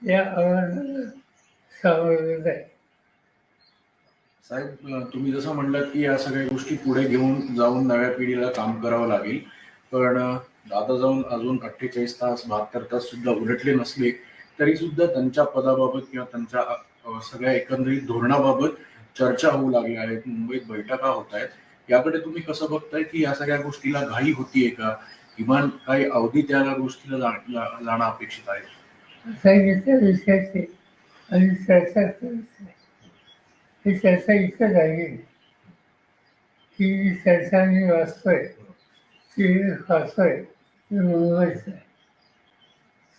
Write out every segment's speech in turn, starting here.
या आव्हानाला सामोरं जाईल. साहेब, तुम्ही जसं म्हणलात की या सगळ्या गोष्टी पुढे घेऊन जाऊन नव्या पिढीला काम करावं लागेल, पण आता जाऊन अजून 48 तास 72 तास सुद्धा उलटले नसले तरी सुद्धा त्यांच्या पदाबाबत किंवा त्यांच्या सगळ्या एकंदरीत धोरणाबाबत चर्चा होऊ लागल्या आहेत, मुंबईत बैठका होत आहेत. याकडे तुम्ही कसं बघताय की या सगळ्या गोष्टीला घाई होतीये का, किमान काही अवधी त्या गोष्टीला जाणं अपेक्षित आहे? सांगितल्या विषयाची आणि चर्चा करायची. ही चर्चा इथं झाली की जी चर्चा मी वाचतोय ती वाचतोय ती मुंबईच आहे.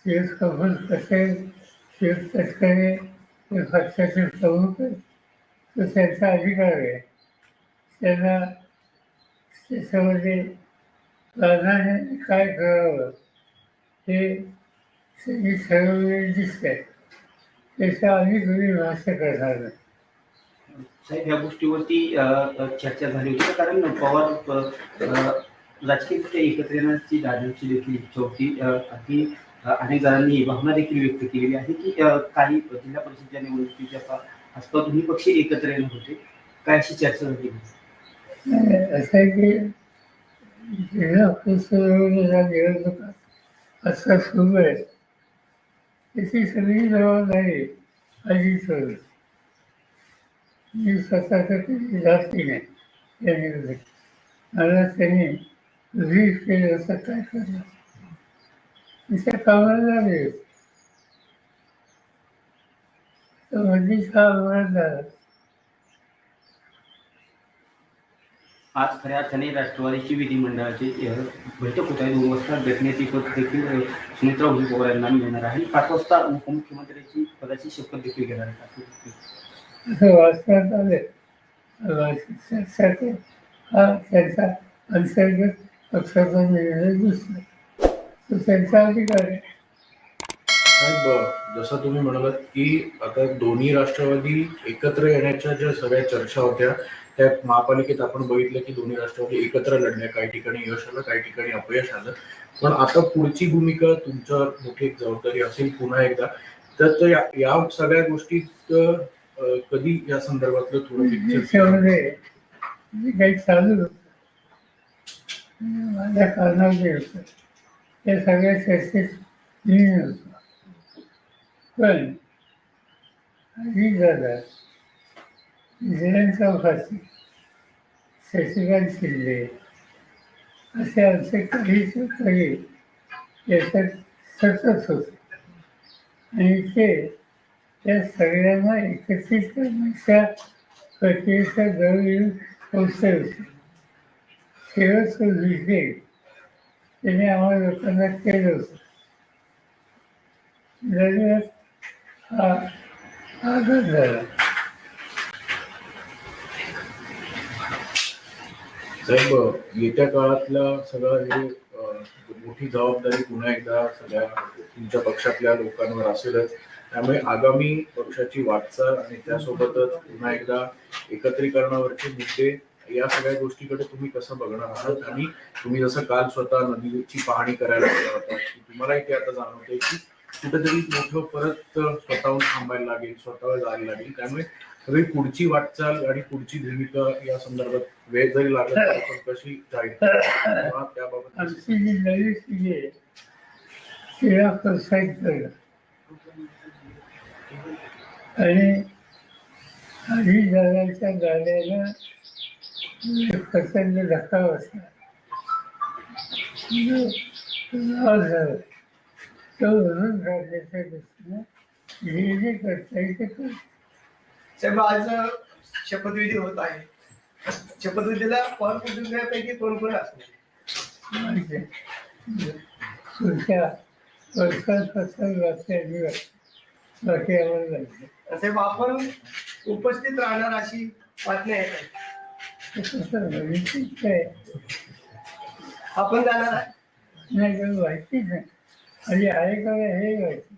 शेत कबूल कसे शेत तस्करी हे पक्षाचे प्रमुख आहेत, तो त्यांचा अधिकार आहे. त्यांना त्याच्यामध्ये प्राधान्याने काय करावं हे त्यांनी ठरवलेले दिसतंय. त्याच्या आम्ही कधी भाष्य करणार नाही. साहेब, ह्या गोष्टीवरती चर्चा झाली होती कारण पवार राजकीयदृष्ट्या एकत्र येण्याची दादांची देखील इच्छा होती. अगदी अनेक जणांनी भावना देखील व्यक्त केलेली आहे की काही जिल्हा परिषदेच्या निवडणुकीच्या आसपास दोन्ही पक्ष एकत्र येणार होते. काय अशी चर्चा झाली? असं आहे की जिल्हा परिषदेच्या निवडणुका असं सुरू आहे त्याची सगळी जबाबदारी अजित होईल. मी स्वतःचं कधी जास्ती नाही या निवडणुकीत. मला त्यांनी रीड केलं असं काय करणार तिच्या कामाला लागेल तर मधीच हा अपघात झाला. आज खऱ्या अर्थाने राष्ट्रवादीची विधिमंडळाची बैठक होत आहे. 2 वाजता घटनेची पद देखील सुनेत्रा उभी पवार यांना मिळणार आहे. 5 वाजता उपमुख्यमंत्र्यांची पदाची शपथ देखील घेणार आहे. असं वाचण्यात आले हा त्यांचा अंतर्गत पक्षाचा निर्णय दिसतो, तो त्यांचा अधिकार आहे. साहेब, जसं तुम्ही म्हणालात की आता दोन्ही राष्ट्रवादी एकत्र येण्याच्या ज्या सगळ्या चर्चा होत्या त्या महापालिकेत आपण बघितलं की दोन्ही राष्ट्रवादी एकत्र लढल्या. काही ठिकाणी यश आलं, काही ठिकाणी अपयश आलं. पण आता पुढची भूमिका तुमच्यावर मोठी एक जबाबदारी असेल पुन्हा एकदा. तर या सगळ्या गोष्टीत कधी या संदर्भातलं थोडं त्याच्यामध्ये जे काही चालू होतं माझ्या कारणावर जे होतं त्या सगळ्या चर्चेत मी होतो. पण अजित दादा, जयंत चौकासी, शशिकांत शिंदे असे आमचे काही सहकारी याच्यात सतत होते आणि ते त्या सगळ्यांना एकत्रित करण्याच्या प्रक्रियेचा जवळ पोचले होते. शेवटचं विषय त्याने आम्हाला लोकांना केलं होतं. हा आघात झाला. साहेब, येत्या काळातल्या सगळं हे मोठी जबाबदारी पुन्हा एकदा सगळ्या तुमच्या पक्षातल्या लोकांवर असेलच. त्यामुळे आगामी पक्षाची वाटचाल आणि त्यासोबतच पुन्हा एकदा एकत्रीकरणावरचे मुद्दे या सगळ्या गोष्टीकडे तुम्ही कसं बघणार आहात? आणि तुम्ही जसं काल स्वतः नदीची पाहणी करायला गेला होता की तुम्हालाही ते आता जाणवतंय की कुठेतरी मोठं परत स्वतःहून थांबायला लागेल, स्वतःवर जायला लागेल. त्यामुळे सगळी पुढची वाटचाल आणि पुढची भूमिका या संदर्भात वेळ जरी लागला तरी पण कशी जाईल त्याबाबत आमची जी नवी पिढी आहे तिला प्रोत्साहित करणं आणि आधी दादाच्या गाण्याला प्रचंड धक्का बसला झालं तो म्हणून राज्याच्या दृष्टीनं जे जे करता येईल ते करतो. साहेब, आज शपथविधी होत आहे. शपथविधीला पवार कुटुंबियांपैकी कोण कोण असणार? पुढच्या वर्षांपासून बाकी आम्हाला जायचं. साहेब, आपण उपस्थित राहणार अशी बातमी आहे. आपण जाणार आहे नाही काही माहितीच नाही आणि आहे का हे माहिती.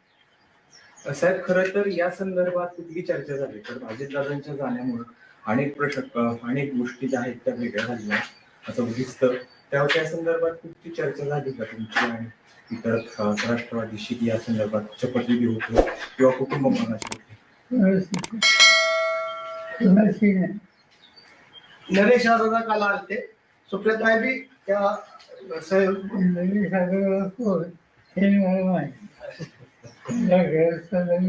साहेब, खरं तर या संदर्भात कुठली चर्चा झाली तर अजितदादांच्या जाण्यामुळे अनेक गोष्टी ज्या आहेत त्या वेगळ्या झाल्या असं दिसतं. त्या संदर्भात कुठली चर्चा झाली का तुमची? आणि इतर राष्ट्रवादीशी या संदर्भात शपथविधी होतो किंवा कुटुंब मनाशी होते? कुणाशी नाही. नरेश दादा काल आलते, सुप्रियाताई बी त्या नवीन सागर कोण हे मला माहिती. या गैरसमज